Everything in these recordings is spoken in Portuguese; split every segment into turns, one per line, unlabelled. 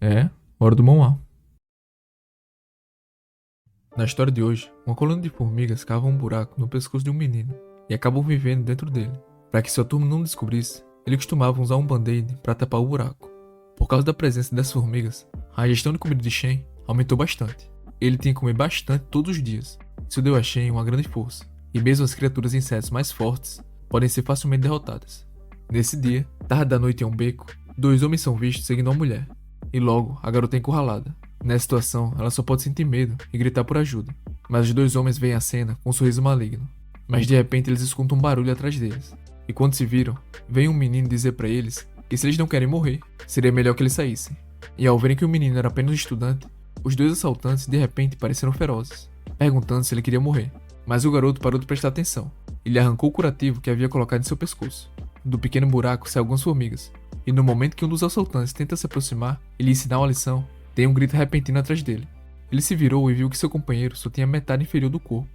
É, hora do Mão. Na história de hoje, uma colônia de formigas cava um buraco no pescoço de um menino e acabam vivendo dentro dele. Para que sua turma não descobrisse, ele costumava usar um band-aid para tapar o buraco. Por causa da presença dessas formigas, a gestão de comida de Shen aumentou bastante. Ele tinha que comer bastante todos os dias. Isso deu a Shen uma grande força, e mesmo as criaturas insetos mais fortes podem ser facilmente derrotadas. Nesse dia, tarde da noite em um beco, dois homens são vistos seguindo uma mulher, e logo a garota é encurralada. Nessa situação, ela só pode sentir medo e gritar por ajuda. Mas os dois homens veem a cena com um sorriso maligno. Mas de repente eles escutam um barulho atrás deles. E quando se viram, vem um menino dizer para eles que se eles não querem morrer, seria melhor que eles saíssem. E ao verem que o menino era apenas um estudante, os dois assaltantes de repente pareceram ferozes, perguntando se ele queria morrer. Mas o garoto parou de prestar atenção. Ele arrancou o curativo que havia colocado em seu pescoço. Do pequeno buraco saem algumas formigas. E no momento que um dos assaltantes tenta se aproximar e lhe ensinar uma lição, tem um grito repentino atrás dele. Ele se virou e viu que seu companheiro só tinha a metade inferior do corpo,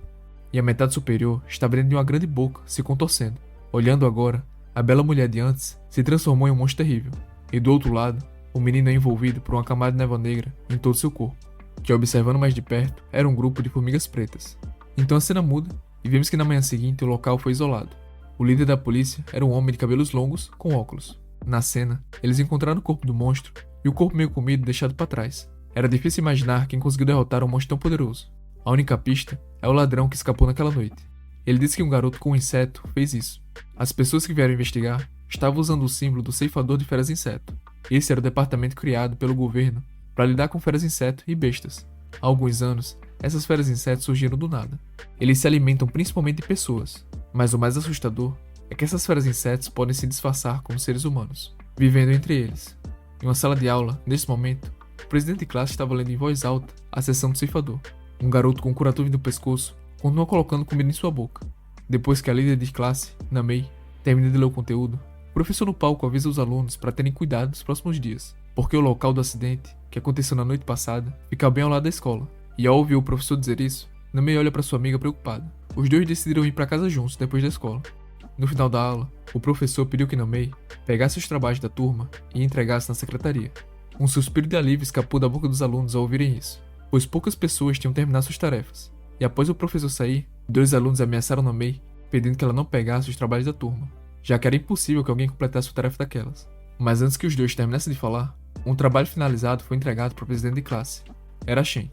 e a metade superior estava dentro de uma grande boca, se contorcendo. Olhando agora, a bela mulher de antes se transformou em um monstro terrível, e do outro lado, o menino é envolvido por uma camada de névoa negra em todo seu corpo, que observando mais de perto, era um grupo de formigas pretas. Então a cena muda, e vemos que na manhã seguinte o local foi isolado. O líder da polícia era um homem de cabelos longos, com óculos. Na cena, eles encontraram o corpo do monstro e o corpo meio comido deixado para trás. Era difícil imaginar quem conseguiu derrotar um monstro tão poderoso. A única pista é o ladrão que escapou naquela noite. Ele disse que um garoto com um inseto fez isso. As pessoas que vieram investigar estavam usando o símbolo do ceifador de feras inseto. Esse era o departamento criado pelo governo para lidar com feras inseto e bestas. Há alguns anos, essas feras insetos surgiram do nada. Eles se alimentam principalmente de pessoas, mas o mais assustador é que essas feras insetos podem se disfarçar como seres humanos, vivendo entre eles. Em uma sala de aula, nesse momento, o presidente de classe estava lendo em voz alta a sessão do ceifador. Um garoto com um curativo no pescoço continua colocando comida em sua boca. Depois que a líder de classe, Namei, termina de ler o conteúdo, o professor no palco avisa os alunos para terem cuidado nos próximos dias, porque o local do acidente, que aconteceu na noite passada, fica bem ao lado da escola. E ao ouvir o professor dizer isso, Namei olha para sua amiga preocupada. Os dois decidiram ir para casa juntos depois da escola. No final da aula, o professor pediu que Namei pegasse os trabalhos da turma e entregasse na secretaria. Um suspiro de alívio escapou da boca dos alunos ao ouvirem isso, pois poucas pessoas tinham terminado suas tarefas. E após o professor sair, dois alunos ameaçaram Namei, pedindo que ela não pegasse os trabalhos da turma, já que era impossível que alguém completasse uma tarefa daquelas. Mas antes que os dois terminassem de falar, um trabalho finalizado foi entregado para o presidente de classe. Era Shen.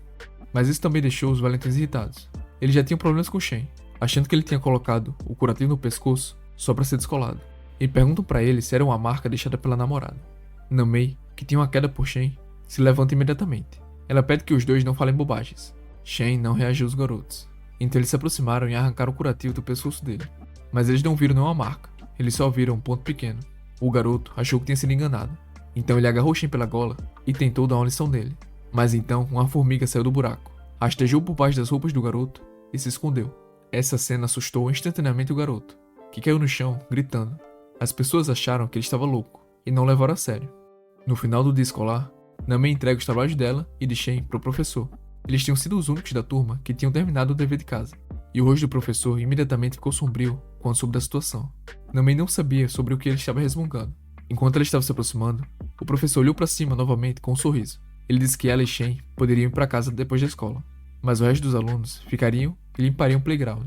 Mas isso também deixou os valentões irritados. Eles já tinham problemas com Shen, achando que ele tinha colocado o curativo no pescoço só para ser descolado. E perguntam para ele se era uma marca deixada pela namorada. Namei, que tinha uma queda por Shen, se levanta imediatamente. Ela pede que os dois não falem bobagens. Shen não reagiu aos garotos. Então eles se aproximaram e arrancaram o curativo do pescoço dele. Mas eles não viram nenhuma marca, eles só viram um ponto pequeno. O garoto achou que tinha sido enganado. Então ele agarrou Shen pela gola e tentou dar uma lição nele. Mas então uma formiga saiu do buraco, rastejou por baixo das roupas do garoto e se escondeu. Essa cena assustou instantaneamente o garoto, que caiu no chão, gritando. As pessoas acharam que ele estava louco e não levaram a sério. No final do dia escolar, Namei entrega os trabalhos dela e de Shen para o professor. Eles tinham sido os únicos da turma que tinham terminado o dever de casa, e o rosto do professor imediatamente ficou sombrio quando soube da situação. Namei não sabia sobre o que ele estava resmungando. Enquanto ela estava se aproximando, o professor olhou para cima novamente com um sorriso. Ele disse que ela e Shen poderiam ir para casa depois da escola, mas o resto dos alunos ficariam e limpariam o playground.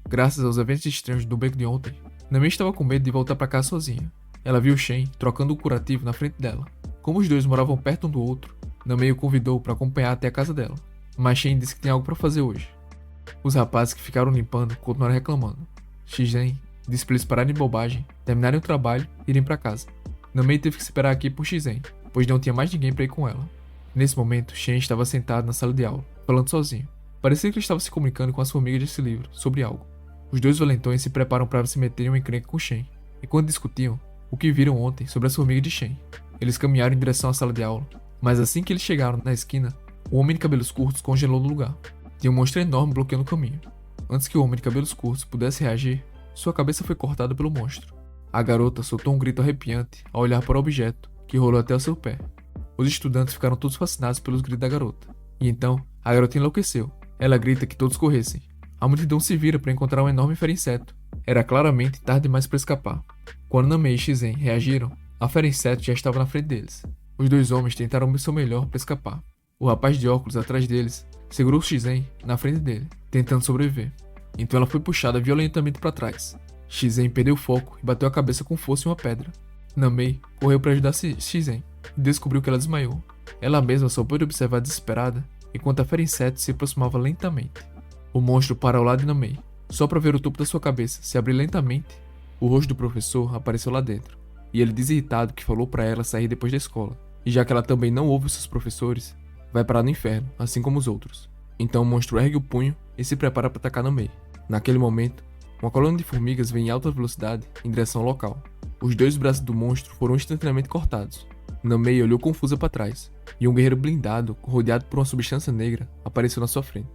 Graças aos eventos estranhos do beco de ontem, Namei estava com medo de voltar para casa sozinha. Ela viu Shen trocando o curativo na frente dela. Como os dois moravam perto um do outro, Namei o convidou para acompanhar até a casa dela, mas Shen disse que tinha algo para fazer hoje. Os rapazes que ficaram limpando continuaram reclamando. Shizen disse para eles pararem de bobagem, terminarem o trabalho e irem para casa. Namei teve que esperar aqui por Shizen, pois não tinha mais ninguém para ir com ela. Nesse momento, Shen estava sentado na sala de aula, falando sozinho. Parecia que ele estava se comunicando com as formigas desse livro sobre algo. Os dois valentões se preparam para se meterem em uma encrenca com Shen, e quando discutiam o que viram ontem sobre as formigas de Shen, eles caminharam em direção à sala de aula, mas assim que eles chegaram na esquina, o homem de cabelos curtos congelou no lugar. Tinha um monstro enorme bloqueando o caminho. Antes que o homem de cabelos curtos pudesse reagir, sua cabeça foi cortada pelo monstro. A garota soltou um grito arrepiante ao olhar para o objeto, que rolou até o seu pé. Os estudantes ficaram todos fascinados pelos gritos da garota. E então, a garota enlouqueceu. Ela grita que todos corressem. A multidão se vira para encontrar um enorme fera-inseto. Era claramente tarde demais para escapar. Quando Namei e Shizen reagiram, a fera-inseto já estava na frente deles. Os dois homens tentaram o seu melhor para escapar. O rapaz de óculos atrás deles segurou Shizen na frente dele, tentando sobreviver. Então ela foi puxada violentamente para trás. Shizen perdeu o foco e bateu a cabeça com força em uma pedra. Namei correu para ajudar Shizen e descobriu que ela desmaiou. Ela mesma só pôde observar desesperada enquanto a fera inseto se aproximava lentamente. O monstro para ao lado de Namei, só para ver o topo da sua cabeça se abrir lentamente. O rosto do professor apareceu lá dentro, e ele desirritado que falou para ela sair depois da escola. E já que ela também não ouve os seus professores, vai parar no inferno, assim como os outros. Então o monstro ergue o punho e se prepara para atacar Namei. Naquele momento, uma colônia de formigas vem em alta velocidade em direção ao local. Os dois braços do monstro foram instantaneamente cortados. Namei olhou confusa para trás, e um guerreiro blindado, rodeado por uma substância negra, apareceu na sua frente.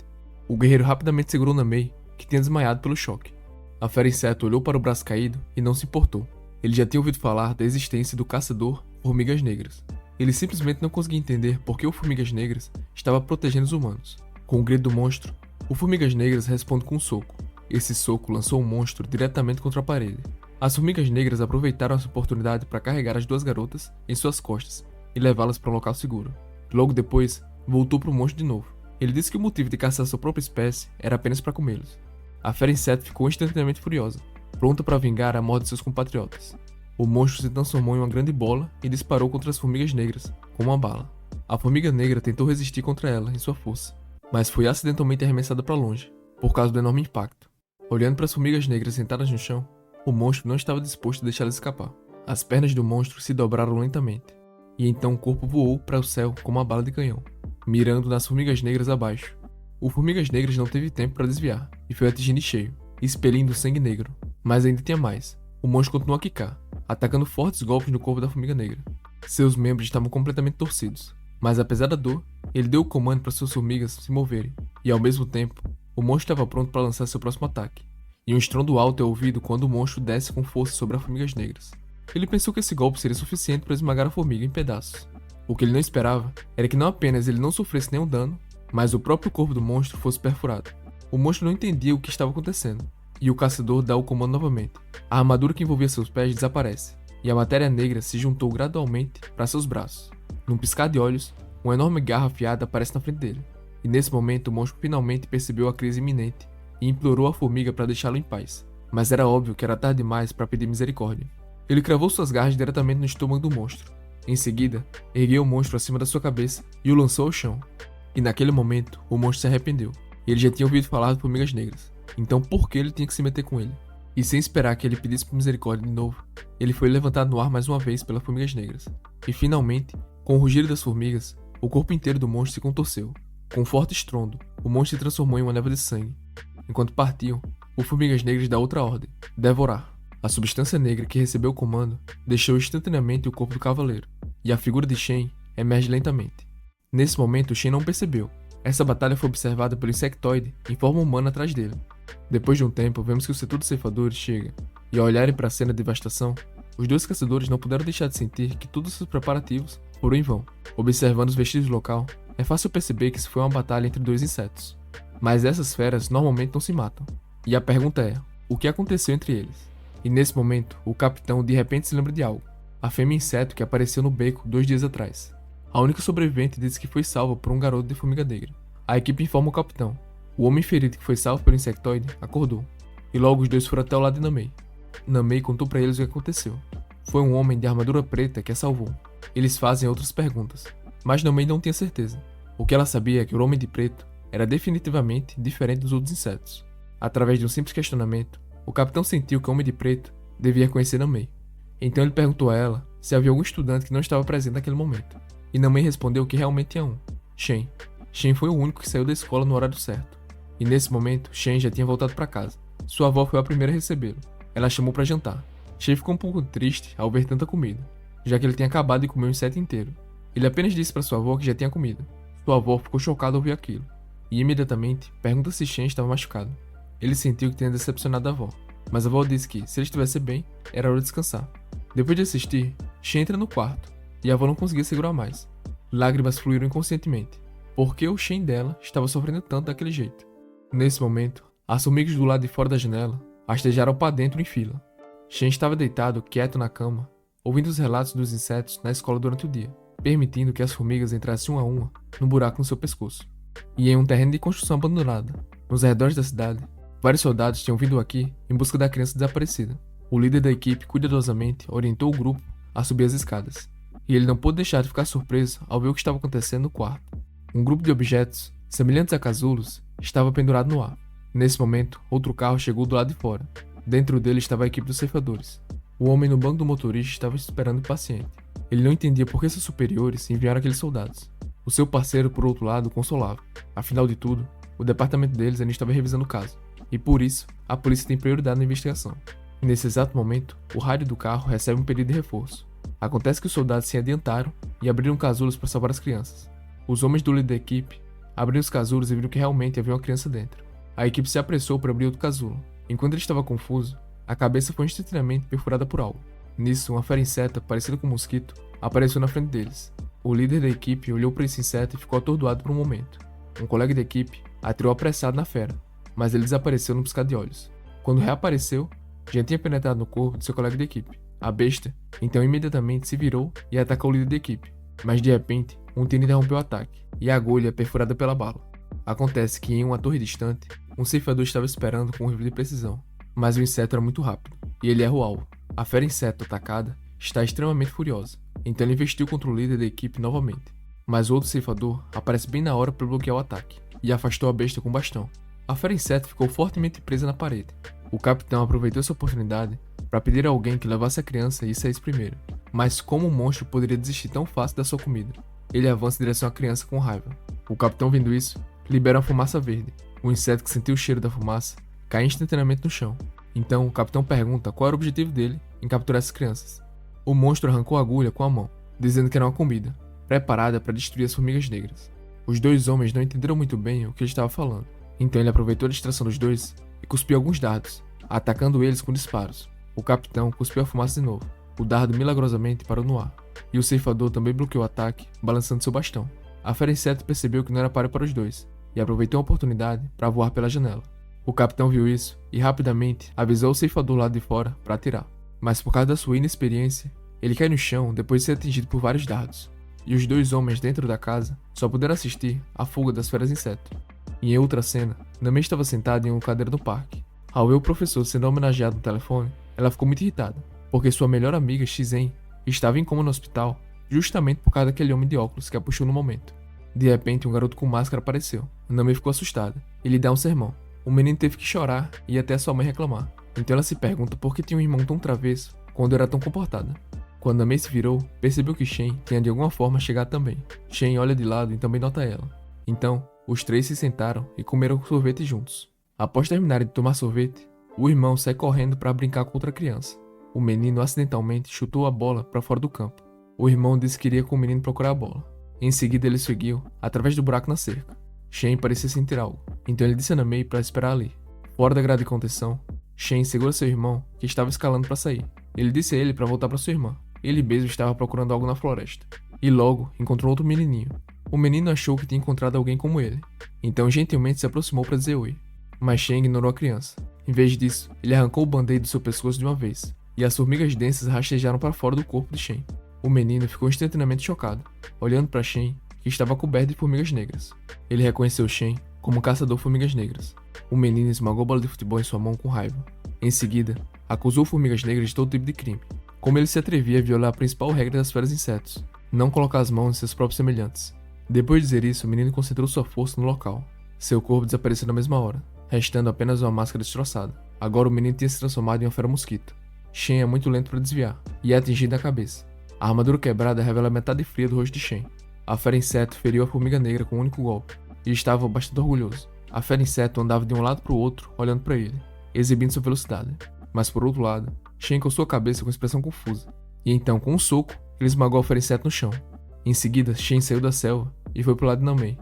O guerreiro rapidamente segurou Namei, que tinha desmaiado pelo choque. A fera inseto olhou para o braço caído e não se importou. Ele já tinha ouvido falar da existência do caçador Formigas Negras. Ele simplesmente não conseguia entender por que o Formigas Negras estava protegendo os humanos. Com o grito do monstro, o Formigas Negras responde com um soco. Esse soco lançou o monstro diretamente contra a parede. As Formigas Negras aproveitaram essa oportunidade para carregar as duas garotas em suas costas e levá-las para um local seguro. Logo depois, voltou para o monstro de novo. Ele disse que o motivo de caçar sua própria espécie era apenas para comê-los. A fera inseto ficou instantaneamente furiosa, pronta para vingar a morte de seus compatriotas. O monstro se transformou em uma grande bola e disparou contra as formigas negras, com uma bala. A formiga negra tentou resistir contra ela em sua força, mas foi acidentalmente arremessada para longe, por causa do enorme impacto. Olhando para as formigas negras sentadas no chão, o monstro não estava disposto a deixá-las escapar. As pernas do monstro se dobraram lentamente, e então o corpo voou para o céu como uma bala de canhão, mirando nas formigas negras abaixo. O Formigas Negras não teve tempo para desviar, e foi atingido em cheio, expelindo sangue negro. Mas ainda tinha mais. O monstro continuou a quicar, atacando fortes golpes no corpo da Formiga Negra. Seus membros estavam completamente torcidos, mas apesar da dor, ele deu o comando para suas formigas se moverem, e ao mesmo tempo, o monstro estava pronto para lançar seu próximo ataque. E um estrondo alto é ouvido quando o monstro desce com força sobre as Formigas Negras. Ele pensou que esse golpe seria suficiente para esmagar a formiga em pedaços. O que ele não esperava era que não apenas ele não sofresse nenhum dano, mas o próprio corpo do monstro fosse perfurado. O monstro não entendia o que estava acontecendo, e o caçador dá o comando novamente. A armadura que envolvia seus pés desaparece, e a matéria negra se juntou gradualmente para seus braços. Num piscar de olhos, uma enorme garra afiada aparece na frente dele, e nesse momento o monstro finalmente percebeu a crise iminente e implorou a formiga para deixá-lo em paz. Mas era óbvio que era tarde demais para pedir misericórdia. Ele cravou suas garras diretamente no estômago do monstro. Em seguida, ergueu o monstro acima da sua cabeça e o lançou ao chão. E naquele momento, o monstro se arrependeu. Ele já tinha ouvido falar de formigas negras, então por que ele tinha que se meter com ele? E sem esperar que ele pedisse por misericórdia de novo, ele foi levantado no ar mais uma vez pelas formigas negras. E finalmente, com o rugir das formigas, o corpo inteiro do monstro se contorceu. Com um forte estrondo, o monstro se transformou em uma névoa de sangue. Enquanto partiam, o Formigas Negras dá outra ordem: devorar. A substância negra que recebeu o comando deixou instantaneamente o corpo do cavaleiro, e a figura de Shen emerge lentamente. Nesse momento, Shen não percebeu. Essa batalha foi observada pelo insectoide em forma humana atrás dele. Depois de um tempo, vemos que o setor dos ceifadores chega, e ao olharem para a cena de devastação, os dois caçadores não puderam deixar de sentir que todos os seus preparativos foram em vão. Observando os vestígios do local, é fácil perceber que isso foi uma batalha entre dois insetos. Mas essas feras normalmente não se matam. E a pergunta é, o que aconteceu entre eles? E nesse momento, o capitão de repente se lembra de algo. A fêmea inseto que apareceu no beco 2 dias atrás. A única sobrevivente diz que foi salva por um garoto de formiga negra. A equipe informa o capitão. O homem ferido que foi salvo pelo insectoide acordou. E logo os dois foram até o lado de Namei. Namei contou para eles o que aconteceu. Foi um homem de armadura preta que a salvou. Eles fazem outras perguntas, mas Namei não tinha certeza. O que ela sabia é que o homem de preto era definitivamente diferente dos outros insetos. Através de um simples questionamento, o capitão sentiu que o homem de preto devia conhecer Namei. Então ele perguntou a ela se havia algum estudante que não estava presente naquele momento. E Namei respondeu que realmente tinha um, Shen. Shen foi o único que saiu da escola no horário certo. E nesse momento, Shen já tinha voltado para casa. Sua avó foi a primeira a recebê-lo. Ela chamou para jantar. Shen ficou um pouco triste ao ver tanta comida, já que ele tinha acabado de comer um inseto inteiro. Ele apenas disse para sua avó que já tinha comida. Sua avó ficou chocada ao ouvir aquilo, e imediatamente pergunta se Shen estava machucado. Ele sentiu que tinha decepcionado a avó, mas a avó disse que, se ele estivesse bem, era hora de descansar. Depois de assistir, Shen entra no quarto, e a avó não conseguia segurar mais. Lágrimas fluíram inconscientemente, porque o Shen dela estava sofrendo tanto daquele jeito. Nesse momento, as formigas do lado de fora da janela rastejaram para dentro em fila. Shen estava deitado, quieto na cama, ouvindo os relatos dos insetos na escola durante o dia. permitindo que as formigas entrassem uma a uma no buraco no seu pescoço. E em um terreno de construção abandonado, nos arredores da cidade, vários soldados tinham vindo aqui em busca da criança desaparecida. O líder da equipe cuidadosamente orientou o grupo a subir as escadas, e ele não pôde deixar de ficar surpreso ao ver o que estava acontecendo no quarto. Um grupo de objetos, semelhantes a casulos, estava pendurado no ar. Nesse momento, outro carro chegou do lado de fora. Dentro dele estava a equipe dos ceifadores. O homem no banco do motorista estava esperando impaciente. Ele não entendia por que seus superiores enviaram aqueles soldados. O seu parceiro, por outro lado, consolava. Afinal de tudo, o departamento deles ainda estava revisando o caso, e por isso, a polícia tem prioridade na investigação. Nesse exato momento, o rádio do carro recebe um pedido de reforço. Acontece que os soldados se adiantaram e abriram casulos para salvar as crianças. Os homens do líder da equipe abriram os casulos e viram que realmente havia uma criança dentro. A equipe se apressou para abrir outro casulo. Enquanto ele estava confuso, a cabeça foi instantaneamente perfurada por algo. Nisso, uma fera-inseto, parecida com um mosquito, apareceu na frente deles. O líder da equipe olhou para esse inseto e ficou atordoado por um momento. Um colega da equipe atirou apressado na fera, mas ele desapareceu no piscar de olhos. Quando reapareceu, já tinha penetrado no corpo de seu colega de equipe. A besta, então, imediatamente se virou e atacou o líder da equipe. Mas de repente, um tiro interrompeu o ataque, e a agulha perfurada pela bala. Acontece que em uma torre distante, um ceifador estava esperando com um rifle de precisão, mas o inseto era muito rápido, e ele erra o alvo. A fera-inseto atacada está extremamente furiosa, então ele investiu contra o líder da equipe novamente. Mas o outro ceifador aparece bem na hora para bloquear o ataque, e afastou a besta com um bastão. A fera-inseto ficou fortemente presa na parede. O capitão aproveitou essa oportunidade para pedir a alguém que levasse a criança e saísse primeiro. Mas como o monstro poderia desistir tão fácil da sua comida? Ele avança em direção à criança com raiva. O capitão, vendo isso, libera uma fumaça verde. O inseto, que sentiu o cheiro da fumaça, cai instantaneamente no chão. Então, o capitão pergunta qual era o objetivo dele em capturar essas crianças. O monstro arrancou a agulha com a mão, dizendo que era uma comida, preparada para destruir as formigas negras. Os dois homens não entenderam muito bem o que ele estava falando. Então ele aproveitou a distração dos dois e cuspiu alguns dardos, atacando eles com disparos. O capitão cuspiu a fumaça de novo. O dardo milagrosamente parou no ar, e o ceifador também bloqueou o ataque, balançando seu bastão. A fera-inseto percebeu que não era páreo para os dois, e aproveitou a oportunidade para voar pela janela. O capitão viu isso e rapidamente avisou o ceifador lá de fora para atirar. Mas por causa da sua inexperiência, ele cai no chão depois de ser atingido por vários dardos. E os dois homens dentro da casa só puderam assistir à fuga das feras-inseto. Em outra cena, Nami estava sentada em uma cadeira no parque. Ao ver o professor sendo homenageado no telefone, ela ficou muito irritada, porque sua melhor amiga, Shizen, estava em coma no hospital justamente por causa daquele homem de óculos que a puxou no momento. De repente, um garoto com máscara apareceu. Nami ficou assustada e lhe dá um sermão. O menino teve que chorar e ir até sua mãe reclamar. Então ela se pergunta por que tinha um irmão tão travesso quando era tão comportada. Quando Nami se virou, percebeu que Shen tinha de alguma forma chegado também. Shen olha de lado e também nota ela. Então, os três se sentaram e comeram sorvete juntos. Após terminarem de tomar sorvete, o irmão sai correndo para brincar com outra criança. O menino acidentalmente chutou a bola para fora do campo. O irmão disse que iria com o menino procurar a bola. Em seguida ele seguiu, através do buraco na cerca. Shen parecia sentir algo, então ele disse a Nami para esperar ali. Fora da grade de contenção, Shen segura seu irmão, que estava escalando para sair. Ele disse a ele para voltar para sua irmã. Ele mesmo estava procurando algo na floresta. E logo encontrou outro menininho. O menino achou que tinha encontrado alguém como ele, então gentilmente se aproximou para dizer oi. Mas Shen ignorou a criança. Em vez disso, ele arrancou o band-aid do seu pescoço de uma vez, e as formigas densas rastejaram para fora do corpo de Shen. O menino ficou instantaneamente chocado, olhando para Shen, que estava coberto de formigas negras. Ele reconheceu Shen como um caçador de formigas negras. O menino esmagou a bola de futebol em sua mão com raiva. Em seguida, acusou formigas negras de todo tipo de crime. Como ele se atrevia a violar a principal regra das feras-insetos, não colocar as mãos em seus próprios semelhantes. Depois de dizer isso, o menino concentrou sua força no local. Seu corpo desapareceu na mesma hora, restando apenas uma máscara destroçada. Agora o menino tinha se transformado em uma fera-mosquito. Shen é muito lento para desviar, e é atingido na cabeça. A armadura quebrada revela a metade fria do rosto de Shen. A fera-inseto feriu a formiga negra com um único golpe, e estava bastante orgulhoso. A fera-inseto andava de um lado para o outro, olhando para ele, exibindo sua velocidade. Mas por outro lado, Shen coçou a cabeça com expressão confusa, e então, com um soco, ele esmagou a fera-inseto no chão. Em seguida, Shen saiu da selva e foi pro lado de Nami.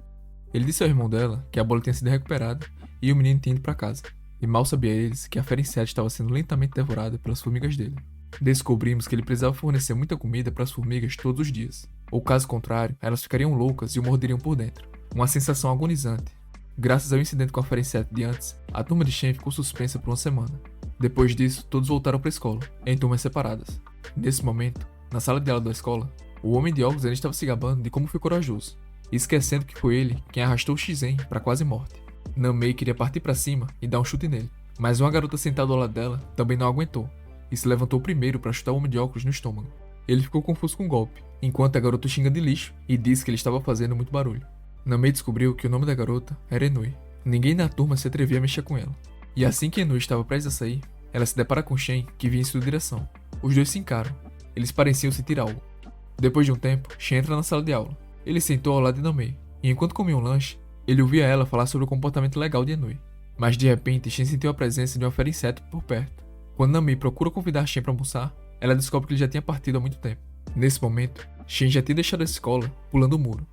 Ele disse ao irmão dela que a bola tinha sido recuperada e o menino tinha ido para casa. E mal sabia eles que a fera-inseto estava sendo lentamente devorada pelas formigas dele. Descobrimos que ele precisava fornecer muita comida para as formigas todos os dias, ou caso contrário, elas ficariam loucas e o morderiam por dentro. Uma sensação agonizante. Graças ao incidente com a fera-inseto de antes, a turma de Shen ficou suspensa por uma semana. Depois disso, todos voltaram para a escola, em turmas separadas. Nesse momento, na sala de aula da escola, O homem de óculos ainda estava se gabando de como foi corajoso, esquecendo que foi ele quem arrastou Shizen para quase morte. Namei queria partir para cima e dar um chute nele, mas uma garota sentada ao lado dela também não aguentou e se levantou primeiro para chutar o homem de óculos no estômago. Ele ficou confuso com o golpe, enquanto a garota o xinga de lixo e disse que ele estava fazendo muito barulho. Namei descobriu que o nome da garota era Enui. Ninguém na turma se atrevia a mexer com ela. E assim que Enui estava prestes a sair, ela se depara com Shen, que vinha em sua direção. Os dois se encaram. Eles pareciam sentir algo. Depois de um tempo, Shen entra na sala de aula. Ele sentou ao lado de Namei, e enquanto comia um lanche, ele ouvia ela falar sobre o comportamento legal de Enui. Mas de repente, Shen sentiu a presença de uma fera inseto por perto. Quando Namei procura convidar Shen para almoçar, ela descobre que ele já tinha partido há muito tempo. Nesse momento, Shen já tinha deixado a escola, pulando o muro.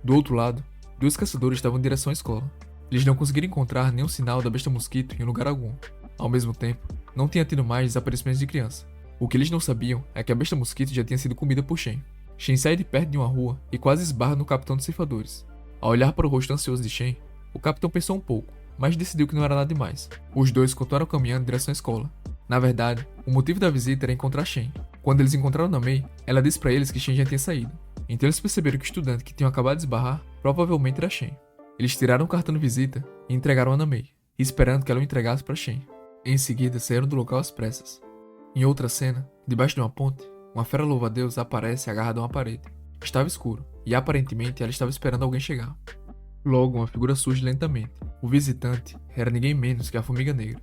Do outro lado, 2 caçadores estavam em direção à escola. Eles não conseguiram encontrar nenhum sinal da besta mosquito em lugar algum. Ao mesmo tempo, não tinha tido mais desaparecimentos de criança. O que eles não sabiam é que a besta mosquito já tinha sido comida por Shen. Shen sai de perto de uma rua e quase esbarra no capitão dos ceifadores. Ao olhar para o rosto ansioso de Shen, o capitão pensou um pouco, mas decidiu que não era nada demais. Os dois continuaram caminhando em direção à escola. Na verdade, o motivo da visita era encontrar Shen. Quando eles encontraram Namei, ela disse para eles que Shen já tinha saído. Então eles perceberam que o estudante que tinham acabado de esbarrar provavelmente era Shen. Eles tiraram o cartão de visita e entregaram a Namei, esperando que ela o entregasse para Shen. Em seguida, saíram do local às pressas. Em outra cena, debaixo de uma ponte, uma fera louva-a-Deus aparece agarrada a uma parede. Estava escuro, e aparentemente ela estava esperando alguém chegar. Logo, uma figura surge lentamente. O visitante era ninguém menos que a formiga negra.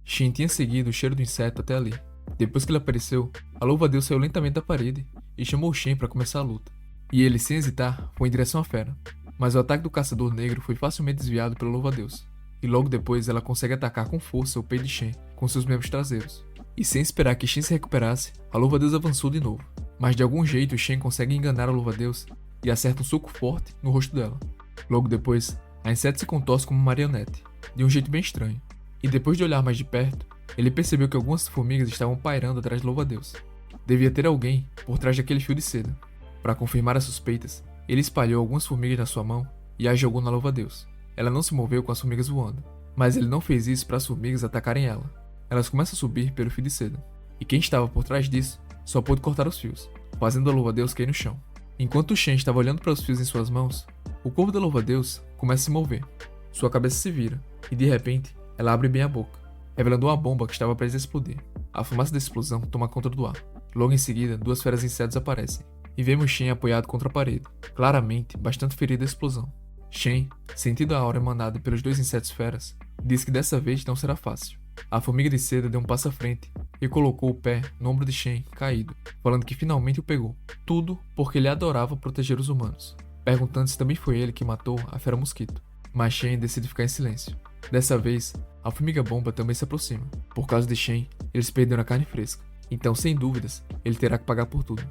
Shen tinha seguido o cheiro do inseto até ali. Depois que ele apareceu, a louva-a-Deus saiu lentamente da parede e chamou Shen para começar a luta. E ele, sem hesitar, foi em direção à fera. Mas o ataque do caçador negro foi facilmente desviado pela louva-a-Deus. E logo depois ela consegue atacar com força o peito de Shen com seus membros traseiros. E sem esperar que Shen se recuperasse, a louva-a-Deus avançou de novo. Mas de algum jeito Shen consegue enganar a louva-a-Deus e acerta um soco forte no rosto dela. Logo depois, a inseto se contorce como uma marionete, de um jeito bem estranho. E depois de olhar mais de perto, ele percebeu que algumas formigas estavam pairando atrás de louva-a-Deus. Devia ter alguém por trás daquele fio de seda. Para confirmar as suspeitas, ele espalhou algumas formigas na sua mão e as jogou na louva-a-Deus. Ela não se moveu com as formigas voando, mas ele não fez isso para as formigas atacarem ela. Elas começam a subir pelo fio de seda, e quem estava por trás disso só pôde cortar os fios, fazendo a louva-a-Deus cair no chão. Enquanto Shen estava olhando para os fios em suas mãos, o corpo da louva-a-Deus começa a se mover. Sua cabeça se vira, e de repente, ela abre bem a boca, revelando uma bomba que estava prestes a explodir. A fumaça da explosão toma conta do ar. Logo em seguida, 2 feras insetos aparecem, e vemos Shen apoiado contra a parede, claramente bastante ferido da explosão. Shen, sentindo a aura emanada pelos 2 insetos feras, diz que dessa vez não será fácil. A formiga de seda deu um passo à frente e colocou o pé no ombro de Shen, caído, falando que finalmente o pegou. Tudo porque ele adorava proteger os humanos, perguntando se também foi ele que matou a fera mosquito. Mas Shen decide ficar em silêncio. Dessa vez, a formiga bomba também se aproxima. Por causa de Shen, eles perderam a carne fresca, então sem dúvidas, ele terá que pagar por tudo.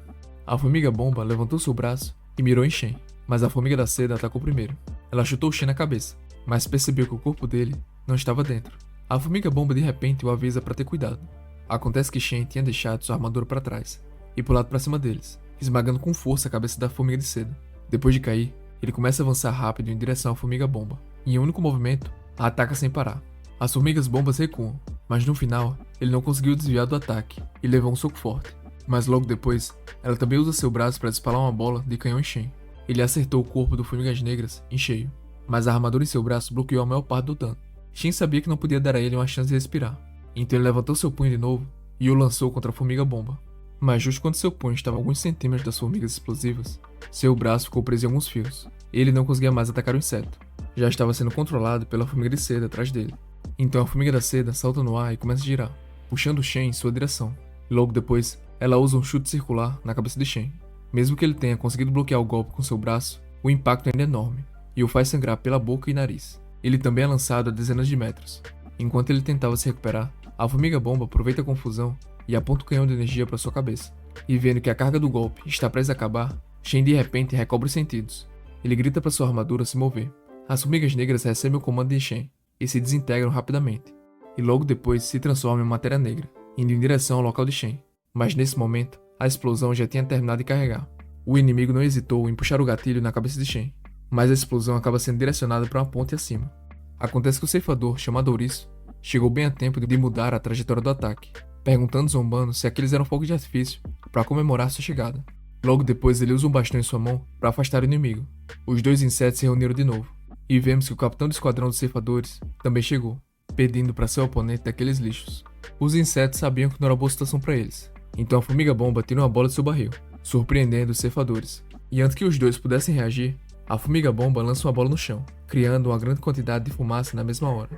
A formiga bomba levantou seu braço e mirou em Shen, mas a formiga da seda atacou primeiro. Ela chutou Shen na cabeça, mas percebeu que o corpo dele não estava dentro. A formiga bomba de repente o avisa para ter cuidado. Acontece que Shen tinha deixado sua armadura para trás e pulado para cima deles, esmagando com força a cabeça da formiga de seda. Depois de cair, ele começa a avançar rápido em direção à formiga bomba, e em um único movimento, a ataca sem parar. As formigas bombas recuam, mas no final, ele não conseguiu desviar do ataque e levou um soco forte. Mas logo depois, ela também usa seu braço para disparar uma bola de canhão em Shen. Ele acertou o corpo do Formigas Negras em cheio, mas a armadura em seu braço bloqueou a maior parte do dano. Shen sabia que não podia dar a ele uma chance de respirar, então ele levantou seu punho de novo e o lançou contra a formiga bomba. Mas justo quando seu punho estava a alguns centímetros das formigas explosivas, seu braço ficou preso em alguns fios. Ele não conseguia mais atacar o inseto. Já estava sendo controlado pela formiga de seda atrás dele. Então a formiga da seda salta no ar e começa a girar, puxando Shen em sua direção. Logo depois, ela usa um chute circular na cabeça de Shen. Mesmo que ele tenha conseguido bloquear o golpe com seu braço, o impacto ainda é enorme e o faz sangrar pela boca e nariz. Ele também é lançado a dezenas de metros. Enquanto ele tentava se recuperar, a formiga bomba aproveita a confusão e aponta o canhão de energia para sua cabeça. E vendo que a carga do golpe está prestes a acabar, Shen de repente recobre os sentidos. Ele grita para sua armadura se mover. As formigas negras recebem o comando de Shen e se desintegram rapidamente. E logo depois se transformam em matéria negra, indo em direção ao local de Shen. Mas nesse momento, a explosão já tinha terminado de carregar. O inimigo não hesitou em puxar o gatilho na cabeça de Shen, mas a explosão acaba sendo direcionada para uma ponte acima. Acontece que o ceifador, chamado Ouriço, chegou bem a tempo de mudar a trajetória do ataque, perguntando zombando se aqueles eram fogos de artifício para comemorar sua chegada. Logo depois ele usa um bastão em sua mão para afastar o inimigo. Os dois insetos se reuniram de novo, e vemos que o capitão do esquadrão dos ceifadores também chegou, pedindo para ser o oponente daqueles lixos. Os insetos sabiam que não era boa situação para eles, então a formiga-bomba tira uma bola de seu barril, surpreendendo os ceifadores. E antes que os dois pudessem reagir, a formiga-bomba lança uma bola no chão, criando uma grande quantidade de fumaça na mesma hora.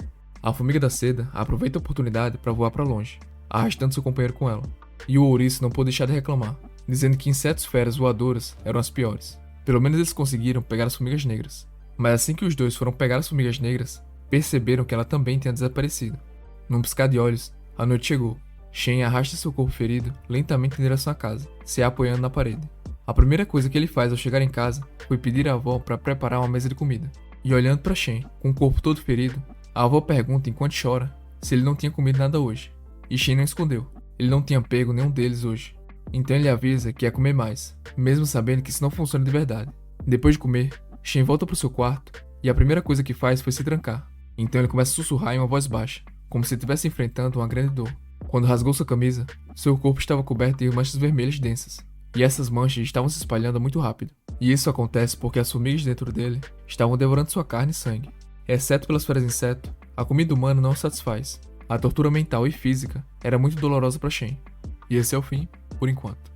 A formiga da seda aproveita a oportunidade para voar para longe, arrastando seu companheiro com ela. E o ouriço não pôde deixar de reclamar, dizendo que insetos feras voadoras eram as piores. Pelo menos eles conseguiram pegar as formigas negras. Mas assim que os dois foram pegar as formigas negras, perceberam que ela também tinha desaparecido. Num piscar de olhos, a noite chegou. Shen arrasta seu corpo ferido lentamente em direção à casa, se apoiando na parede. A primeira coisa que ele faz ao chegar em casa foi pedir à avó para preparar uma mesa de comida. E olhando para Shen, com o corpo todo ferido, a avó pergunta enquanto chora se ele não tinha comido nada hoje. E Shen não escondeu. Ele não tinha pego nenhum deles hoje. Então ele avisa que ia comer mais, mesmo sabendo que isso não funciona de verdade. Depois de comer, Shen volta para o seu quarto e a primeira coisa que faz foi se trancar. Então ele começa a sussurrar em uma voz baixa, como se estivesse enfrentando uma grande dor. Quando rasgou sua camisa, seu corpo estava coberto de manchas vermelhas densas. E essas manchas estavam se espalhando muito rápido. E isso acontece porque as formigas dentro dele estavam devorando sua carne e sangue. Exceto pelas feras inseto, a comida humana não o satisfaz. A tortura mental e física era muito dolorosa para Shen. E esse é o fim, por enquanto.